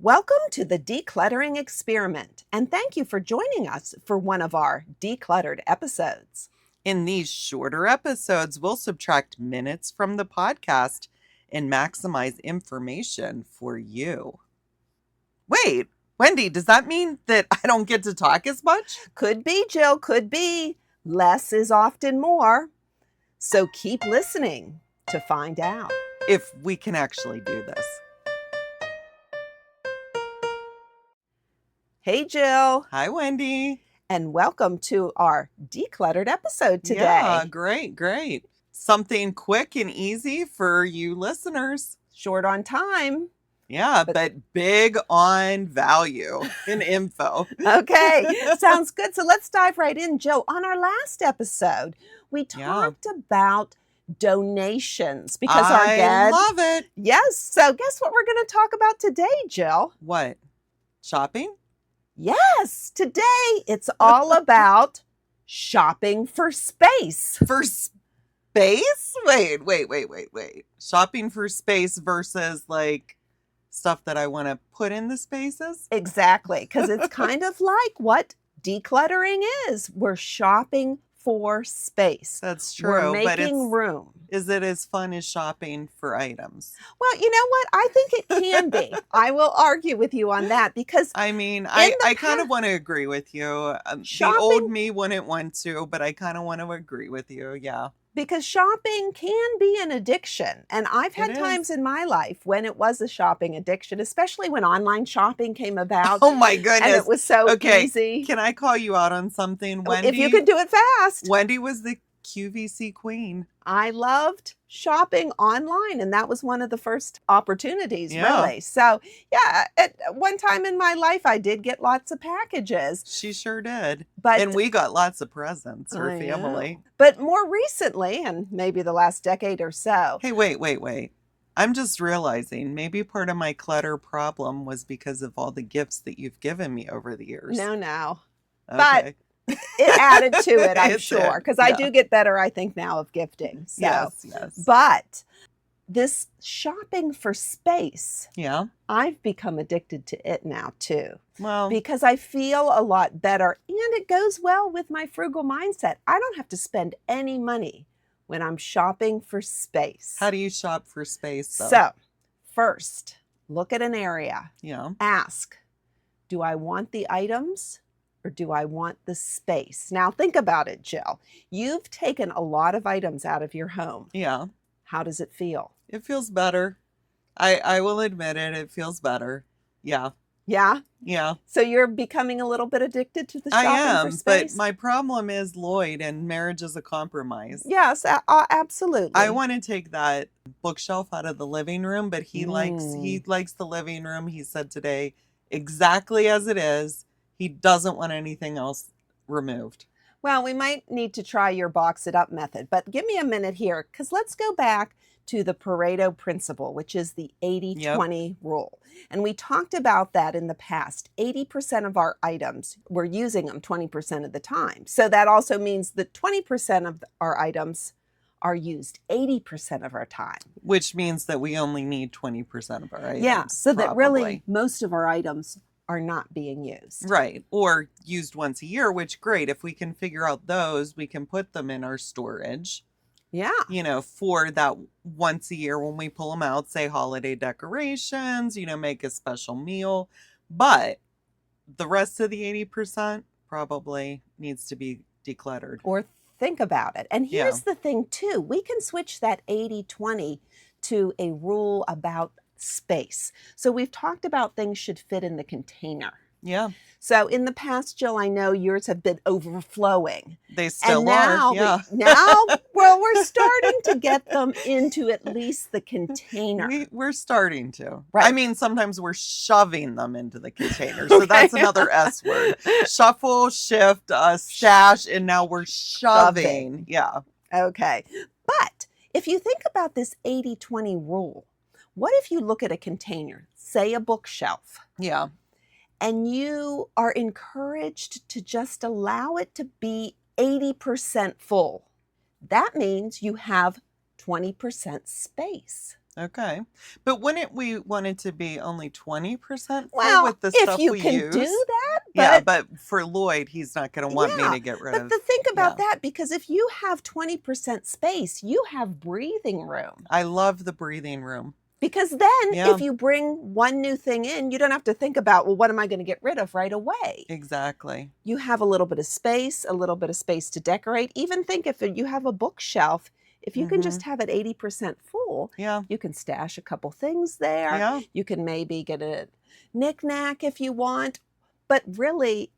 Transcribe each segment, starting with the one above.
Welcome to the Decluttering Experiment, and thank you for joining us for one of our Decluttered episodes. In these shorter episodes, we'll subtract minutes from the podcast and maximize information for you. Wait, Wendy, does that mean that I don't get to talk as much? Could be, Jill, could be. Less is often more. So keep listening to find out. If we can actually do this. Hey, Jill. Hi, Wendy. And welcome to our Decluttered episode today. Yeah, great. Something quick and easy for you listeners. Short on time. Yeah, but big on value and info. Okay, sounds good. So let's dive right in, Jill. On our last episode, we talked about donations because I love it. Yes. So guess what we're going to talk about today, Jill? What? Shopping? Yes. Today it's all about shopping for space. For space? Wait. Shopping for space versus like stuff that I want to put in the spaces? Exactly. Because it's kind of like what decluttering is. We're shopping for space. That's true. We're making room. Is it as fun as shopping for items? Well, you know what? I think it can be. I will argue with you on that because I mean, I kind of want to agree with you. The old me wouldn't want to, but I kind of want to agree with you. Yeah. Because shopping can be an addiction. And I've had times in my life when it was a shopping addiction, especially when online shopping came about. Oh my goodness. And it was so easy. Can I call you out on something, Wendy? If you could do it fast. Wendy was the QVC queen. I loved shopping online, and that was one of the first opportunities, really. So, yeah, at one time in my life, I did get lots of packages. She sure did. And we got lots of presents, her family. But more recently, and maybe the last decade or so. Hey, wait. I'm just realizing maybe part of my clutter problem was because of all the gifts that you've given me over the years. No. Okay. But it added to it, I'm sure, because I do get better, I think, now of gifting. So. Yes. But this shopping for space, I've become addicted to it now, too. Well, because I feel a lot better, and it goes well with my frugal mindset. I don't have to spend any money when I'm shopping for space. How do you shop for space, though? So, first, look at an area. Yeah. Ask, do I want the items? Or do I want the space? Now think about it, Jill. You've taken a lot of items out of your home. Yeah. How does it feel? It feels better. I will admit it. It feels better. Yeah. Yeah? Yeah. So you're becoming a little bit addicted to the shopping for space? But my problem is Lloyd, and marriage is a compromise. Yes, absolutely. I want to take that bookshelf out of the living room, but he likes the living room, he said today, exactly as it is. He doesn't want anything else removed. Well, we might need to try your box it up method, but give me a minute here because let's go back to the Pareto principle, which is the 80-20 rule. And we talked about that in the past. 80% of our items, we're using them 20% of the time. So that also means that 20% of our items are used 80% of our time. Which means that we only need 20% of our items. Yeah, so that really most of our items are not being used. Right. Or used once a year, which great. If we can figure out those, we can put them in our storage. Yeah. For that once a year when we pull them out, say holiday decorations, make a special meal. But the rest of the 80% probably needs to be decluttered. Or think about it. And here's the thing too. We can switch that 80-20 to a rule about space. So we've talked about things should fit in the container. Yeah. So in the past, Jill, I know yours have been overflowing. They still are. Yeah. We're starting to get them into at least the container. We're starting to. Right. I mean, sometimes we're shoving them into the container. So that's another S word. Shuffle, shift, stash, and now we're shoving. Yeah. Okay. But if you think about this 80-20 rule, what if you look at a container, say a bookshelf? Yeah. And you are encouraged to just allow it to be 80% full. That means you have 20% space. Okay. But wouldn't we want it to be only 20% full Well, with the if stuff you we can use? do that, Yeah, but but for Lloyd, he's not going to want me yeah, to get rid but of. think Yeah. about that, because if you have 20% space, you have breathing room. I love the breathing room. Because then Yeah. if you bring one new thing in, you don't have to think about, well, what am I going to get rid of right away? Exactly. You have a little bit of space to decorate. Even think if you have a bookshelf, if you can just have it 80% full, Yeah. you can stash a couple things there. Yeah. You can maybe get a knick-knack if you want. But really,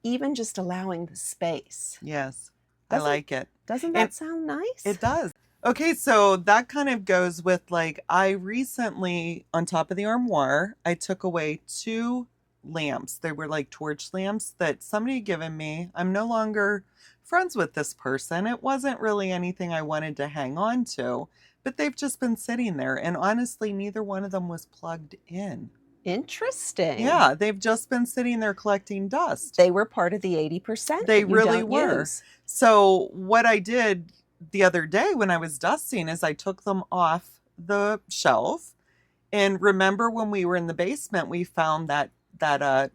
even just allowing the space. Yes. I like it. Doesn't And that sound nice? it does. Okay, so that kind of goes with like, I recently, on top of the armoire, I took away 2 lamps. They were like torch lamps that somebody had given me. I'm no longer friends with this person. It wasn't really anything I wanted to hang on to, but they've just been sitting there. And honestly, neither one of them was plugged in. Interesting. Yeah, they've just been sitting there collecting dust. They were part of the 80%. They that you really don't were. use. So what I did the other day when I was dusting is I took them off the shelf. And remember when we were in the basement, we found that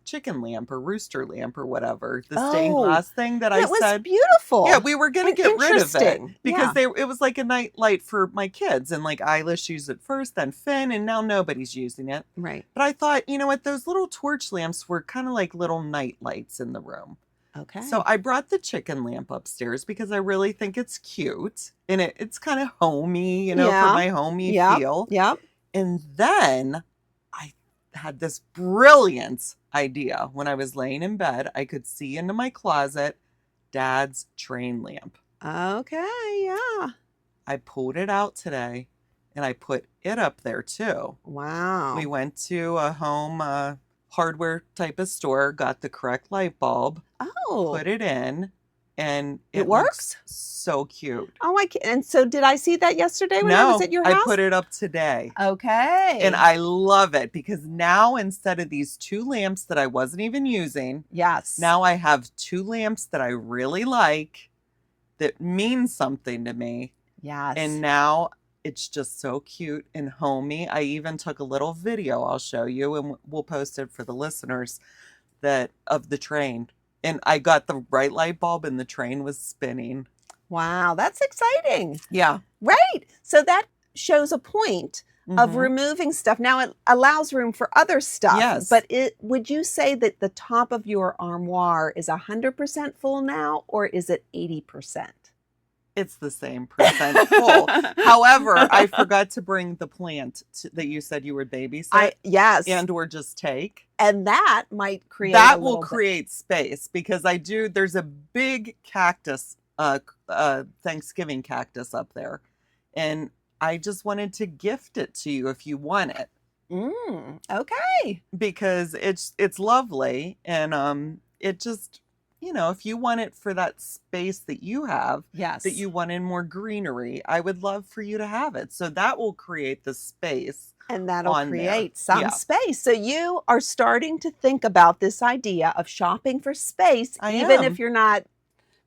chicken lamp or rooster lamp or whatever, the stained glass thing that I It was said. beautiful. Yeah, we were going to get rid of it Interesting. because it was like a night light for my kids, and like Eilish used it first, then Finn, and now nobody's using it. Right. But I thought, you know what, those little torch lamps were kind of like little night lights in the room. Okay. So I brought the chicken lamp upstairs because I really think it's cute and it's kind of homey, for my homey feel. Yep. And then I had this brilliant idea. When I was laying in bed, I could see into my closet, Dad's train lamp. Okay, yeah. I pulled it out today and I put it up there too. Wow. We went to a home hardware type of store, got the correct light bulb, put it in, and it works? looks so cute. Oh, and so did I see that yesterday when I was at your house? I put it up today. Okay. And I love it because now instead of these 2 lamps that I wasn't even using, yes, now I have 2 lamps that I really like that mean something to me. Yes. And now it's just so cute and homey. I even took a little video I'll show you, and we'll post it for the listeners, of the train. And I got the bright light bulb and the train was spinning. Wow, that's exciting. Yeah. Right. So that shows a point of removing stuff. Now it allows room for other stuff. Yes. But would you say that the top of your armoire is 100% full now, or is it 80%? It's the same percent full. However, I forgot to bring the plant that you said you would babysit. Yes. And or just take. And that might create that will create space because there's a big cactus, Thanksgiving cactus up there. And I just wanted to gift it to you if you want it. Okay. Because it's lovely and it just, if you want it for that space that you have, yes, that you want in more greenery, I would love for you to have it. So that will create the space. And that'll create some space. So you are starting to think about this idea of shopping for space, even if you're not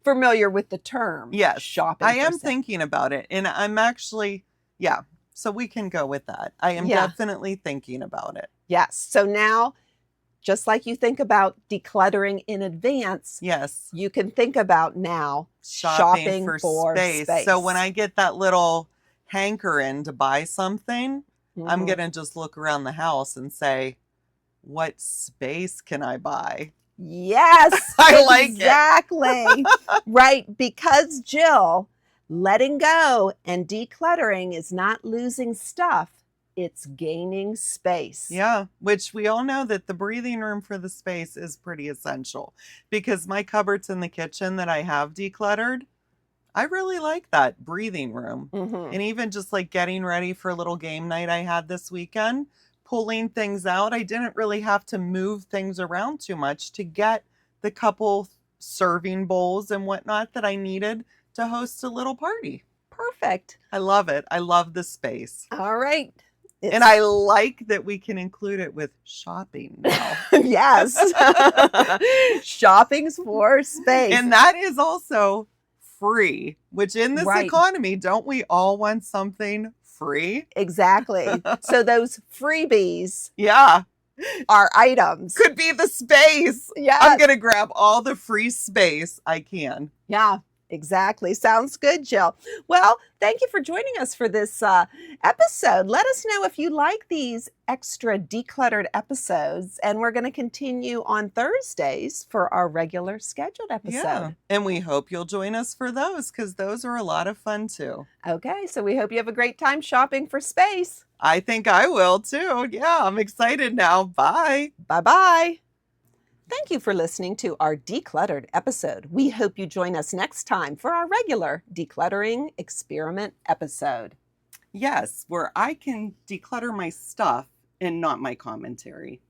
familiar with the term. Yes, shopping. I am thinking about it. And I'm actually, so we can go with that. I am definitely thinking about it. Yes. So now, just like you think about decluttering in advance, yes, you can think about now shopping for space. So when I get that little hankering to buy something, I'm going to just look around the house and say, what space can I buy? Yes, I like it. Exactly. Right. Because Jill, letting go and decluttering is not losing stuff. It's gaining space. Yeah, which we all know that the breathing room for the space is pretty essential because my cupboards in the kitchen that I have decluttered, I really like that breathing room. And even just like getting ready for a little game night I had this weekend, pulling things out, I didn't really have to move things around too much to get the couple serving bowls and whatnot that I needed to host a little party. Perfect. I love it. I love the space. All right. And I like that we can include it with shopping now. Yes. Shopping's for space. And that is also free, which in this economy, don't we all want something free. Exactly. So those freebies Yeah. are items. Could be the space. Yeah. I'm going to grab all the free space I can. Yeah, exactly. Sounds good, Jill. Well, thank you for joining us for this episode. Let us know if you like these extra decluttered episodes, and we're going to continue on Thursdays for our regular scheduled episode. Yeah, and we hope you'll join us for those because those are a lot of fun too. Okay, so we hope you have a great time shopping for space. I think I will too. Yeah, I'm excited now. Bye. Bye-bye. Thank you for listening to our Decluttered episode. We hope you join us next time for our regular Decluttering Experiment episode. Yes, where I can declutter my stuff and not my commentary.